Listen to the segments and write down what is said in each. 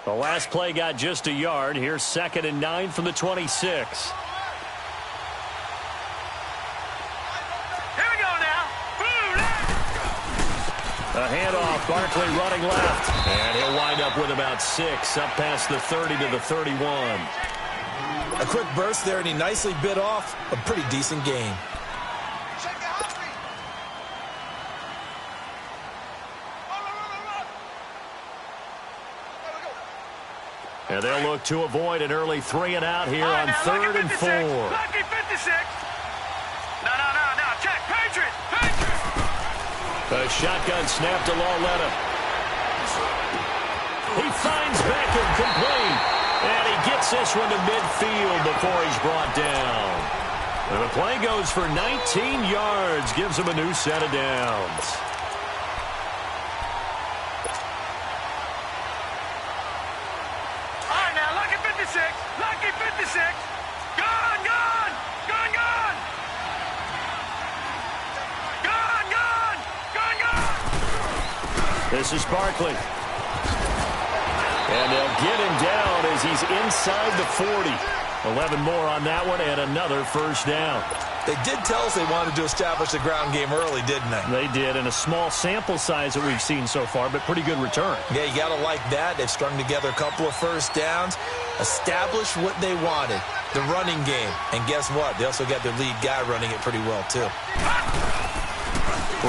The last play got just a yard. Here's 2nd and 9 from the 26. Here we go now. A handoff. Barkley running left. And he'll wind up with about 6 up past the 30 to the 31. A quick burst there, and he nicely bit off a pretty decent gain. And they'll look to avoid an early 3 and out here on 3rd and 4. Lucky 56. No. Check. Patriot. A shotgun snap to Lauletta. He finds Beckham complete. And he gets this one to midfield before he's brought down. And the play goes for 19 yards. Gives him a new set of downs. Lucky 56. Gone. This is Barkley. And they'll get him down as he's inside the 40. 11 more on that one and another first down. They did tell us they wanted to establish the ground game early, didn't they? They did, in a small sample size that we've seen so far, but pretty good return. Yeah, you got to like that. They've strung together a couple of first downs, established what they wanted, the running game. And guess what? They also got their lead guy running it pretty well, too.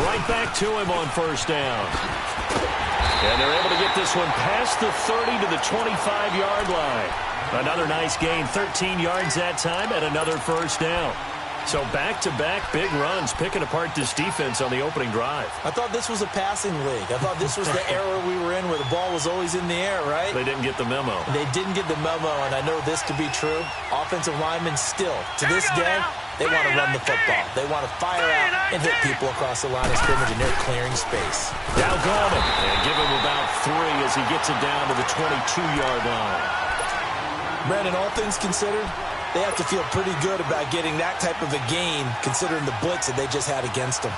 Right back to him on first down. And they're able to get this one past the 30 to the 25-yard line. Another nice gain, 13 yards that time, and another first down. So back-to-back big runs, picking apart this defense on the opening drive. I thought this was a passing league. I thought this was the era we were in where the ball was always in the air, right? They didn't get the memo. They didn't get the memo, and I know this to be true. Offensive linemen still, to this day, they want to run the football. They want to fire out and hit people across the line of scrimmage, and they're clearing space. Now Gallman, and give him about 3 as he gets it down to the 22-yard line. Brandon, all things considered, they have to feel pretty good about getting that type of a gain, considering the blitz that they just had against them.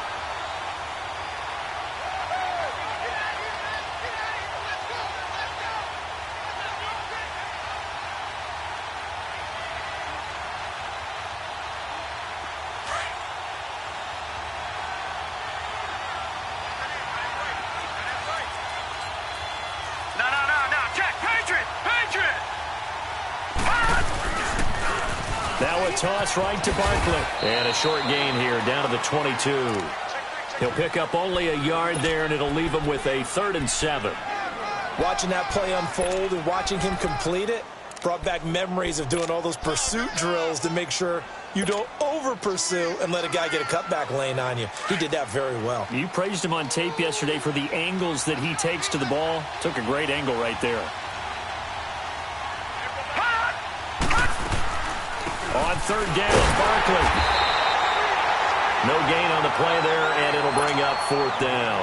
Now a toss right to Barkley. And a short gain here down to the 22. He'll pick up only a yard there, and it'll leave him with a 3rd and 7. Watching that play unfold and watching him complete it brought back memories of doing all those pursuit drills to make sure you don't over-pursue and let a guy get a cutback lane on you. He did that very well. You praised him on tape yesterday for the angles that he takes to the ball. Took a great angle right there. On 3rd down, Barkley. No gain on the play there, and it'll bring up 4th down.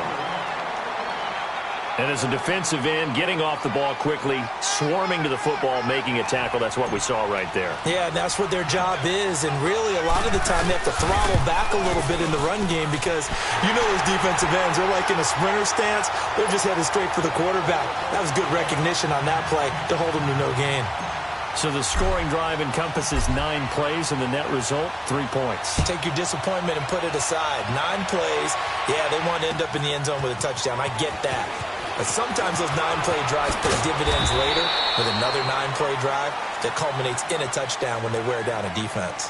And as a defensive end, getting off the ball quickly, swarming to the football, making a tackle, that's what we saw right there. Yeah, and that's what their job is. And really, a lot of the time, they have to throttle back a little bit in the run game because you know those defensive ends, they're like in a sprinter stance. They're just headed straight for the quarterback. That was good recognition on that play to hold them to no gain. So the scoring drive encompasses 9 plays, and the net result, 3 points. Take your disappointment and put it aside. 9 plays. Yeah, they want to end up in the end zone with a touchdown. I get that. But sometimes those 9-play drives pay dividends later with another 9-play drive that culminates in a touchdown when they wear down a defense.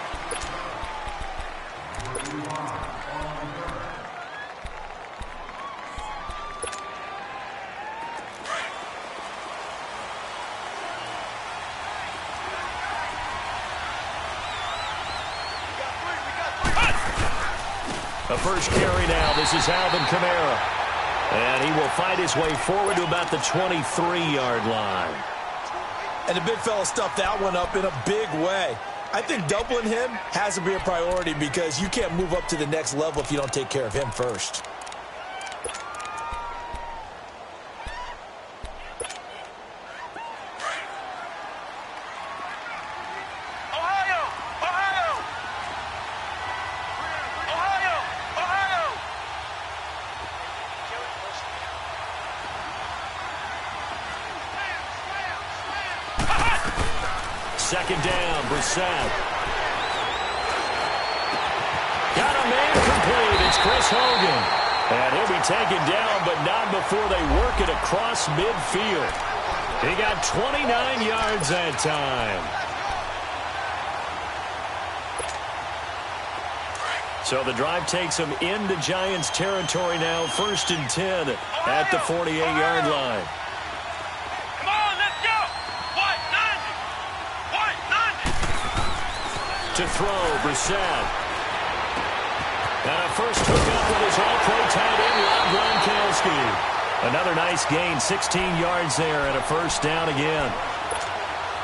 A first carry now. This is Alvin Kamara. And he will fight his way forward to about the 23-yard line. And the big fella stuffed that one up in a big way. I think doubling him has to be a priority because you can't move up to the next level if you don't take care of him first. second down. Brissett. Got a man complete. It's Chris Hogan. And he'll be taken down, but not before they work it across midfield. He got 29 yards that time. So the drive takes them into Giants territory now. 1st and 10 at the 48-yard line. Come on, let's go. White 90. To throw, Brissett. And a first hookup with his all-pro tight end, Rob Gronkowski. Another nice gain, 16 yards there, and a first down again.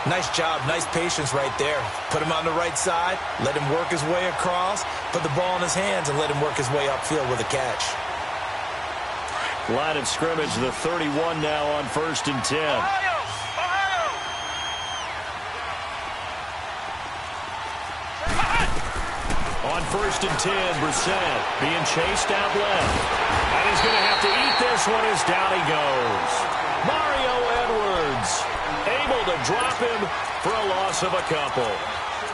Nice job, nice patience right there. Put him on the right side, let him work his way across, put the ball in his hands, and let him work his way upfield with a catch. Line of scrimmage, the 31 now on 1st and 10. Ohio. On 1st and 10, Brissett being chased out left. And he's going to have to eat this one as down he goes. Mario Edwards able to drop him for a loss of a couple.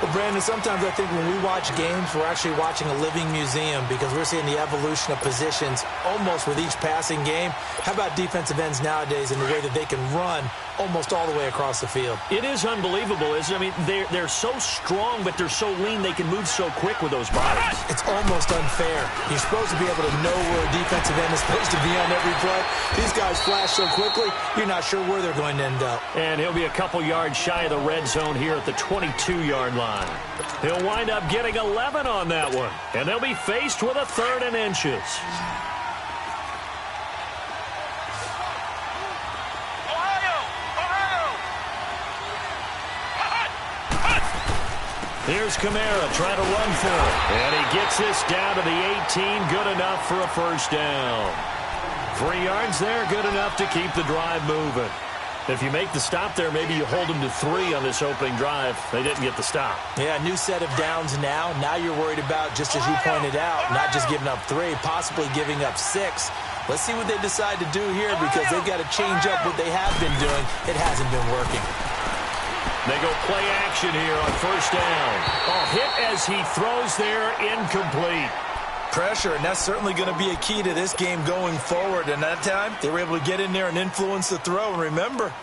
Well, Brandon, sometimes I think when we watch games, we're actually watching a living museum because we're seeing the evolution of positions almost with each passing game. How about defensive ends nowadays and the way that they can run almost all the way across the field? It is unbelievable, isn't it? I mean, they're so strong, but they're so lean, they can move so quick with those bodies. It's almost unfair. You're supposed to be able to know where a defensive end is supposed to be on every play. These guys flash so quickly, you're not sure where they're going to end up. And he'll be a couple yards shy of the red zone here at the 22-yard line. He'll wind up getting 11 on that one, and they'll be faced with a 3rd and inches. Here's Kamara trying to run for it. And he gets this down to the 18. Good enough for a first down. 3 yards there, good enough to keep the drive moving. If you make the stop there, maybe you hold them to 3 on this opening drive. They didn't get the stop. Yeah, new set of downs now. Now you're worried about, just as you pointed out, not just giving up 3, possibly giving up 6. Let's see what they decide to do here because they've got to change up what they have been doing. It hasn't been working. They go play action here on first down. Oh, hit as he throws there, incomplete. Pressure, and that's certainly going to be a key to this game going forward. And that time, they were able to get in there and influence the throw. And remember,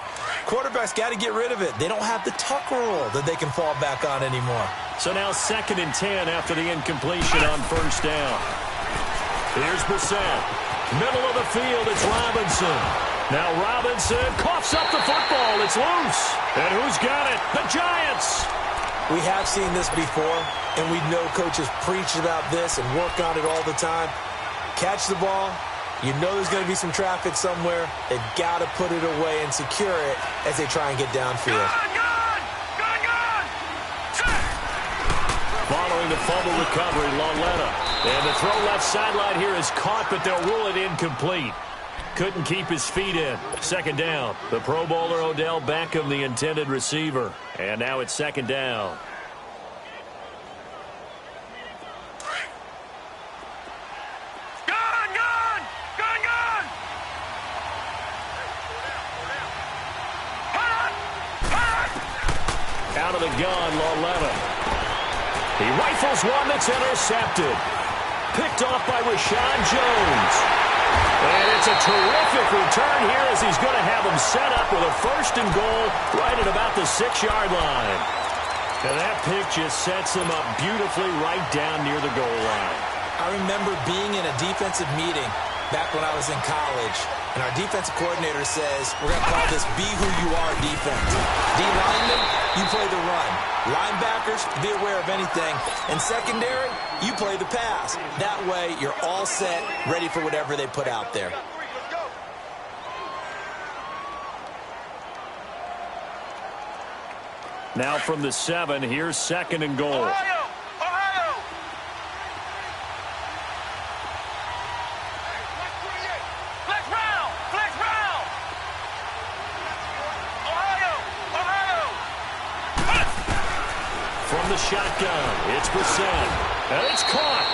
quarterbacks got to get rid of it. They don't have the tuck rule that they can fall back on anymore. So now 2nd and 10 after the incompletion on first down. Here's Brissett. Middle of the field, it's Robinson. Now Robinson coughs up the football. It's loose. And who's got it? The Giants. We have seen this before, and we know coaches preach about this and work on it all the time. Catch the ball. You know there's going to be some traffic somewhere. They've got to put it away and secure it as they try and get downfield. Following the fumble recovery, Lauletta. And the throw left sideline here is caught, but they'll rule it incomplete. Couldn't keep his feet in. 2nd down. The Pro Bowler Odell Beckham, the intended receiver. And now it's 2nd down. Out of the gun, Lauletta. He rifles one that's intercepted. Picked off by Rashad Jones. And it's a terrific return here as he's going to have him set up with a 1st and goal right at about the 6-yard line. And that pick just sets him up beautifully right down near the goal line. I remember being in a defensive meeting back when I was in college, and our defensive coordinator says, we're going to call this be who you are defense. D-lineman, you play the run. Linebackers, be aware of anything. And secondary, you play the pass. That way, you're all set, ready for whatever they put out there. Now from the 7, here's 2nd and goal. The shotgun. It's Brissett. And it's caught.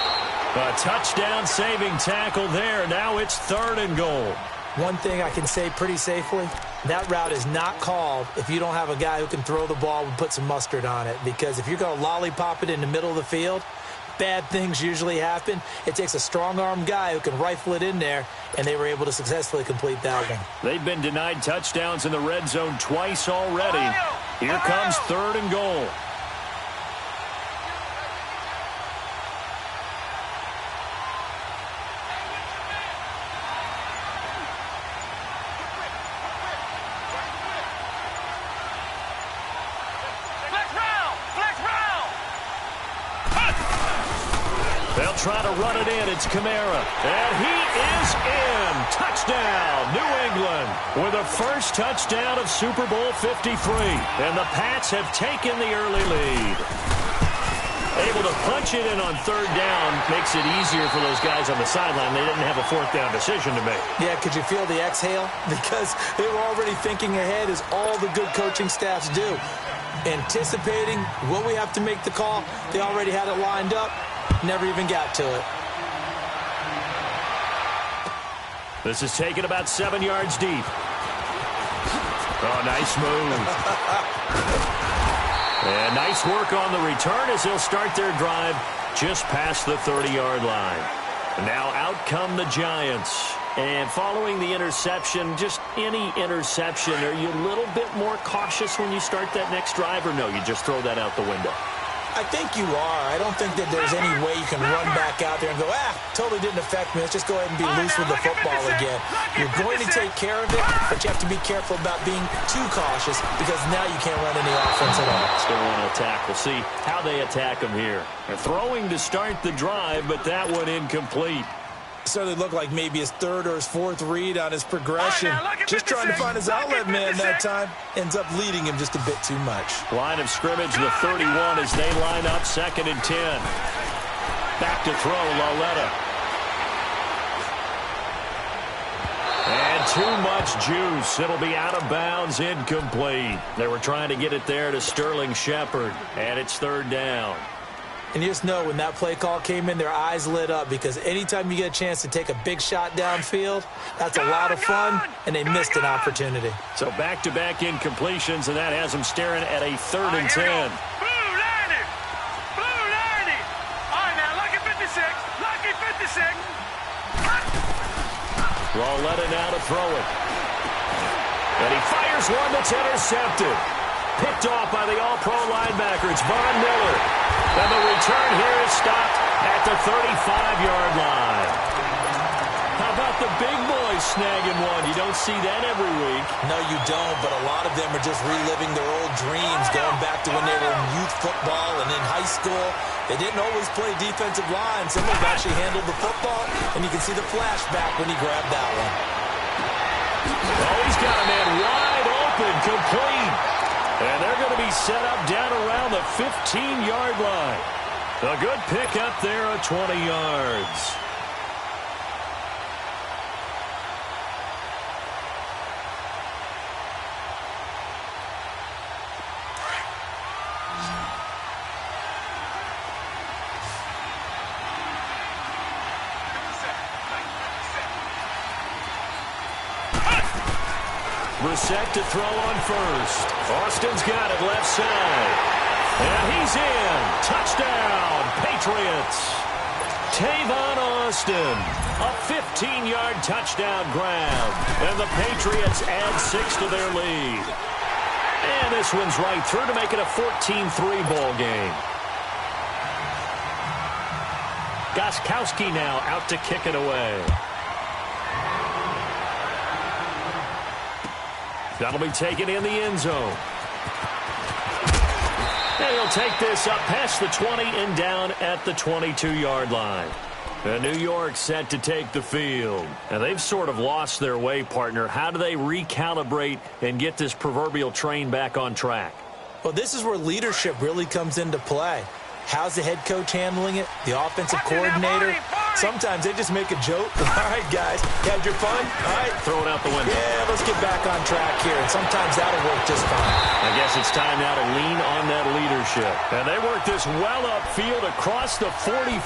A touchdown saving tackle there. Now it's 3rd and goal. One thing I can say pretty safely, That route is not called if you don't have a guy who can throw the ball and put some mustard on it. Because if you're going to lollipop it in the middle of the field, bad things usually happen. It takes a strong-armed guy who can rifle it in there, and they were able to successfully complete that one. They've been denied touchdowns in the red zone twice already. Here comes 3rd and goal. They'll try to run it in. It's Kamara. And he is in. Touchdown, New England, with a first touchdown of Super Bowl 53. And the Pats have taken the early lead. Able to punch it in on 3rd down makes it easier for those guys on the sideline. They didn't have a 4th down decision to make. Yeah, could you feel the exhale? Because they were already thinking ahead, as all the good coaching staffs do. Anticipating what we have to make the call. They already had it lined up. Never even got to it. This is taken about 7 yards deep. Oh, nice move. And nice work on the return as they'll start their drive just past the 30-yard line. Now out come the Giants. And following the interception, just any interception, are you a little bit more cautious when you start that next drive, or no, you just throw that out the window? I think you are. I don't think that there's any way you can run back out there and go, totally didn't affect me. Let's just go ahead and be loose with the football again. You're going to take care of it, but you have to be careful about being too cautious, because now you can't run any offense at all. Still want to attack. We'll see how they attack them here. They're throwing to start the drive, but that one incomplete. Certainly looked like maybe his 3rd or his 4th read on his progression. Just trying to find his outlet man that time. Ends up leading him just a bit too much. Line of scrimmage, the 31 as they line up 2nd and 10. Back to throw, Lauletta. And too much juice. It'll be out of bounds, incomplete. They were trying to get it there to Sterling Shepard, and it's 3rd down. And you just know when that play call came in, their eyes lit up, because anytime you get a chance to take a big shot downfield, that's a lot of fun, and they missed an opportunity. So back-to-back incompletions, and that has them staring at a 3rd and 10. Blue 90! Blue 90! All right, now, lucky 56. Lucky 56. Lauletta now to throw it. And he fires one that's intercepted. Picked off by the all-pro linebacker. It's Von Miller. And the return here is stopped at the 35-yard line. How about the big boys snagging one? You don't see that every week. No, you don't, but a lot of them are just reliving their old dreams, going back to when they were in youth football and in high school. They didn't always play defensive line. Some of them actually handled the football, and you can see the flashback when he grabbed that one. Oh, he's got a man wide open, complete. And they're going to be set up down around the 15-yard line. A good pick up there at 20 yards. Brissett to throw on first. Austin's got it left side. And he's in. Touchdown, Patriots. Tavon Austin, a 15-yard touchdown grab. And the Patriots add 6 to their lead. And this one's right through to make it a 14-3 ball game. Gostkowski now out to kick it away. That'll be taken in the end zone. And he'll take this up past the 20 and down at the 22-yard line. And New York set to take the field. And they've sort of lost their way, partner. How do they recalibrate and get this proverbial train back on track? Well, this is where leadership really comes into play. How's the head coach handling it? The offensive coordinator? Sometimes they just make a joke. All right, guys, you had your fun? All right. Throw it out the window. Yeah, let's get back on track here. And sometimes that'll work just fine. I guess it's time now to lean on that leadership. And they work this well upfield across the 45.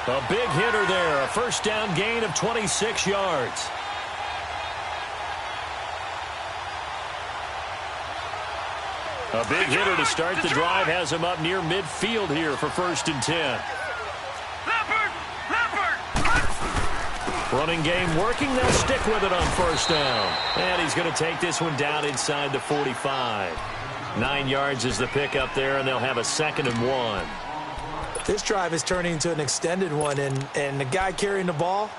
A big hitter there. A first down gain of 26 yards. A big hitter to start the drive has him up near midfield here for 1st and 10. Running game working. They'll stick with it on 1st down. And he's going to take this one down inside the 45. 9 yards is the pickup there, and they'll have a 2nd and 1. This drive is turning into an extended one, and the guy carrying the ball,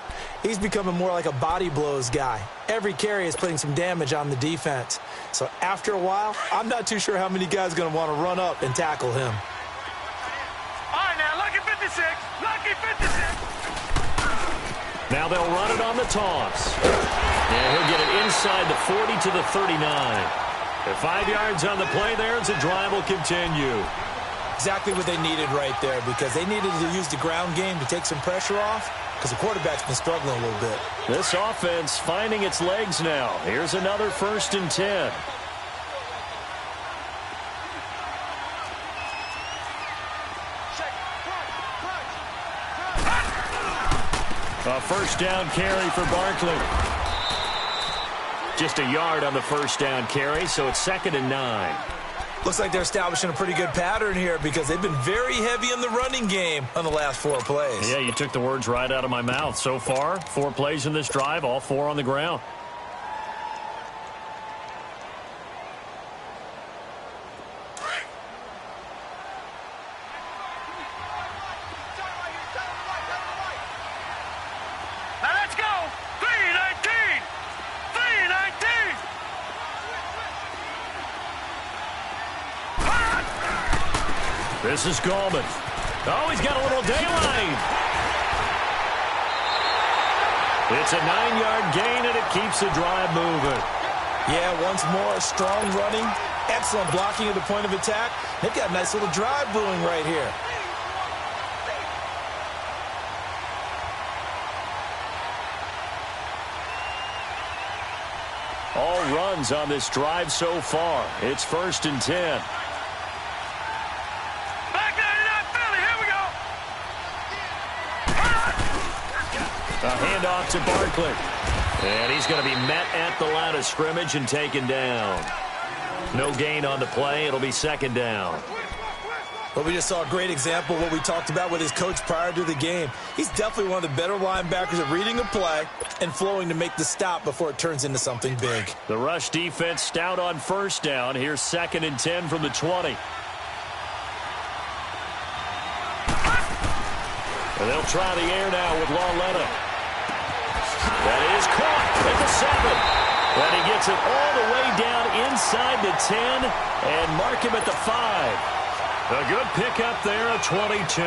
he's becoming more like a body blows guy. Every carry is putting some damage on the defense. So after a while, I'm not too sure how many guys are going to want to run up and tackle him. All right, now, lucky 56. Lucky 56. Now they'll run it on the toss. And he'll get it inside the 40 to the 39. At 5 yards on the play there, as the drive will continue. Exactly what they needed right there, because they needed to use the ground game to take some pressure off, because the quarterback's been struggling a little bit. This offense finding its legs now. Here's another 1st and 10. A 1st down carry for Barkley. Just a yard on the 1st down carry, so it's 2nd and 9. Looks like they're establishing a pretty good pattern here, because they've been very heavy in the running game on the last 4 plays. Yeah, you took the words right out of my mouth. So far, 4 plays in this drive, all 4 on the ground. Now let's go. 3-19. 3-19. This is Gallman. Oh, he's got a little daylight. It's a 9-yard gain, and it keeps the drive moving. Yeah, once more, strong running, excellent blocking at the point of attack. They've got a nice little drive brewing right here. All runs on this drive so far. It's 1st and 10. A handoff to Barkley. And he's going to be met at the line of scrimmage and taken down. No gain on the play. It'll be 2nd down. Well, we just saw a great example of what we talked about with his coach prior to the game. He's definitely one of the better linebackers at reading a play and flowing to make the stop before it turns into something big. The rush defense stout on 1st down. Here's 2nd and 10 from the 20. And they'll try the air now with Lauletta. That is caught at the 7. And he gets it all the way down inside the 10 and mark him at the 5. A good pickup there, a 22.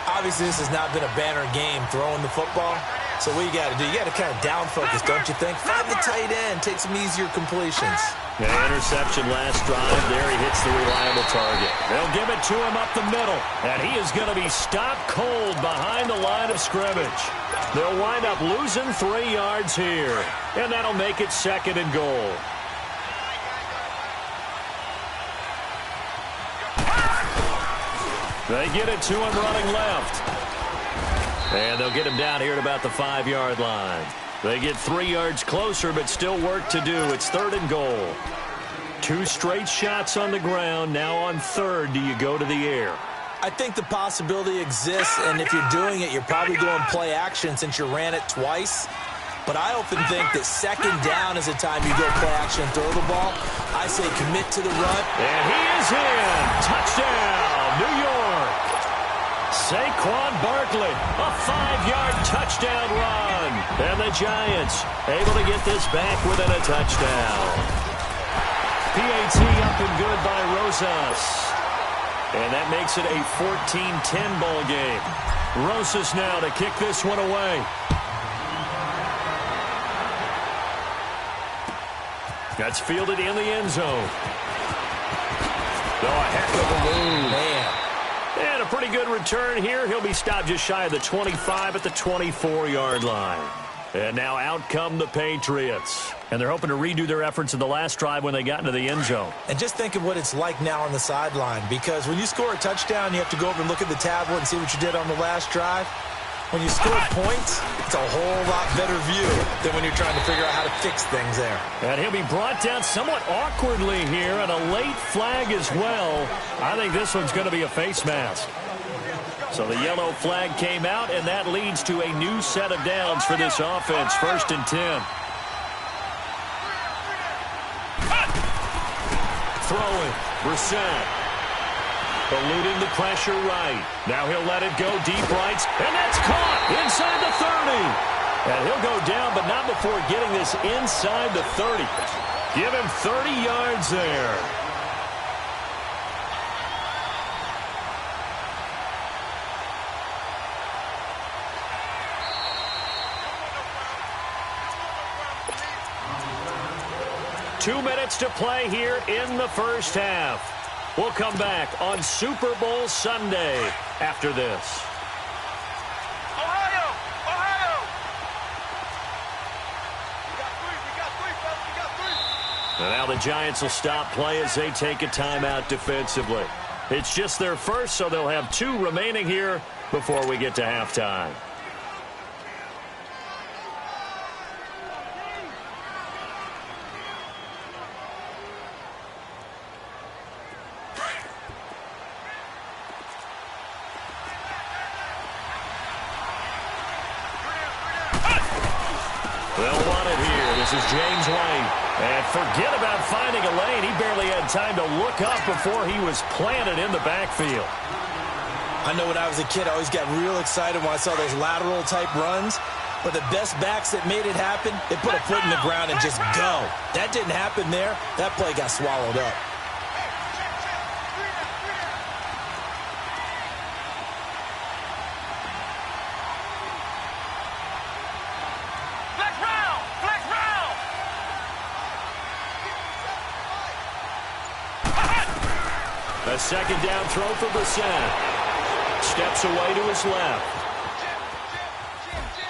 Obviously, this has not been a banner game throwing the football. So what you got to do, you got to kind of down focus, don't you think? Find the tight end, take some easier completions. An interception last drive. There he hits the reliable target. They'll give it to him up the middle. And he is going to be stopped cold behind the line of scrimmage. They'll wind up losing 3 yards here. And that'll make it 2nd and goal. They get it to him running left. And they'll get him down here at about the 5-yard line. They get 3 yards closer, but still work to do. It's 3rd and goal. 2 straight shots on the ground. Now on 3rd, do you go to the air? I think the possibility exists, and if you're doing it, you're probably going play action since you ran it twice. But I often think that 2nd down is the time you go play action and throw the ball. I say commit to the run. And he is in. Touchdown, New York. Saquon Barkley, a 5-yard touchdown run. And the Giants able to get this back within a touchdown. PAT up and good by Rosas. And that makes it a 14-10 ball game. Rosas now to kick this one away. That's fielded in the end zone. Oh, a heck of a move. Man. And a pretty good return here. He'll be stopped just shy of the 25 at the 24-yard line. And now out come the Patriots. And they're hoping to redo their efforts in the last drive when they got into the end zone. And just think of what it's like now on the sideline, because when you score a touchdown, you have to go over and look at the tablet and see what you did on the last drive. When you score points, it's a whole lot better view than when you're trying to figure out how to fix things there. And he'll be brought down somewhat awkwardly here, and a late flag as well. I think this one's going to be a face mask. So the yellow flag came out, and that leads to a new set of downs for this offense. 1st and 10. Throwing, Brissett. Eluding the pressure right. Now he'll let it go deep right, and that's caught inside the 30. And he'll go down, but not before getting this inside the 30. Give him 30 yards there. Two minutes to play here in the first half. We'll come back on Super Bowl Sunday after this. Ohio! Ohio! We got three, fellas. We got three. And now the Giants will stop play as they take a timeout defensively. It's just their first, so they'll have 2 remaining here before we get to halftime. They'll want it here. This is James White. And forget about finding a lane. He barely had time to look up before he was planted in the backfield. I know when I was a kid, I always got real excited when I saw those lateral-type runs. But the best backs that made it happen, they put a foot in the ground and just go. That didn't happen there. That play got swallowed up. A second down throw for Brissett. Steps away to his left.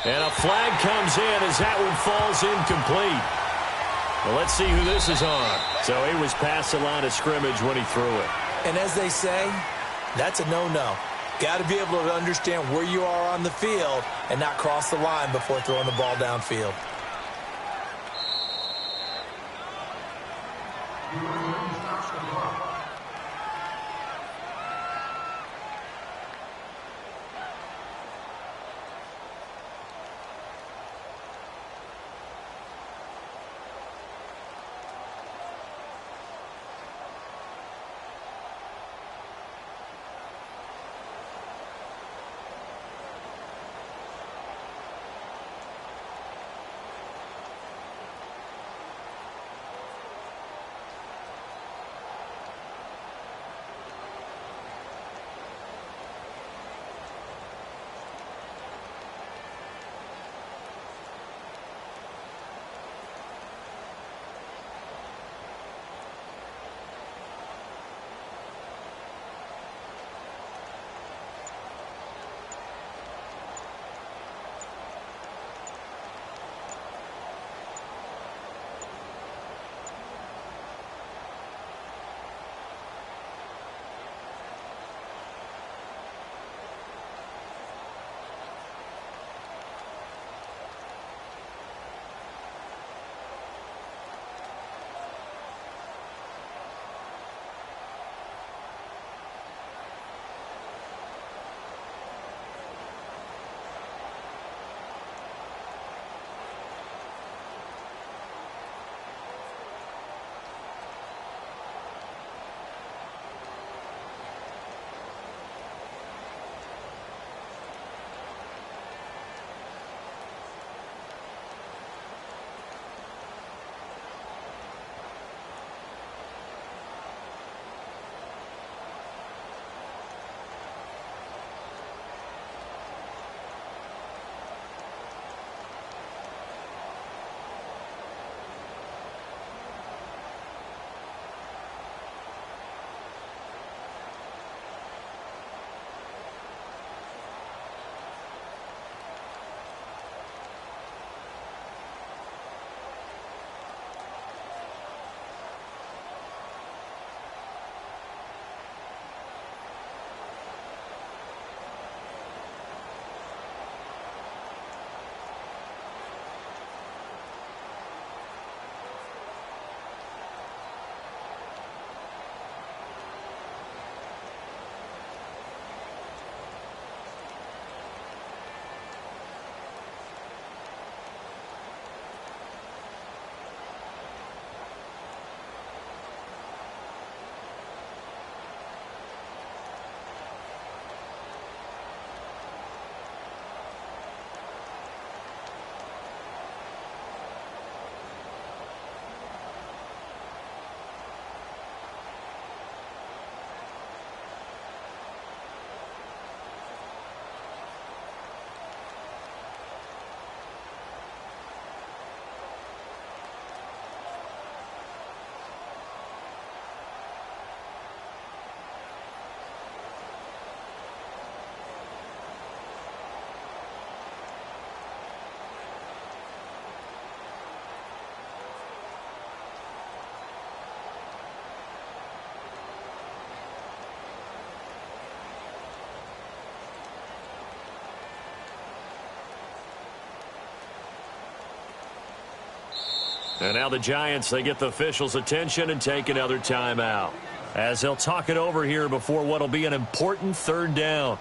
And a flag comes in as that one falls incomplete. Well, let's see who this is on. So he was past the line of scrimmage when he threw it. And as they say, that's a no-no. Got to be able to understand where you are on the field and not cross the line before throwing the ball downfield. And now the Giants, they get the officials' attention and take another timeout, as they'll talk it over here before what will be an important third down.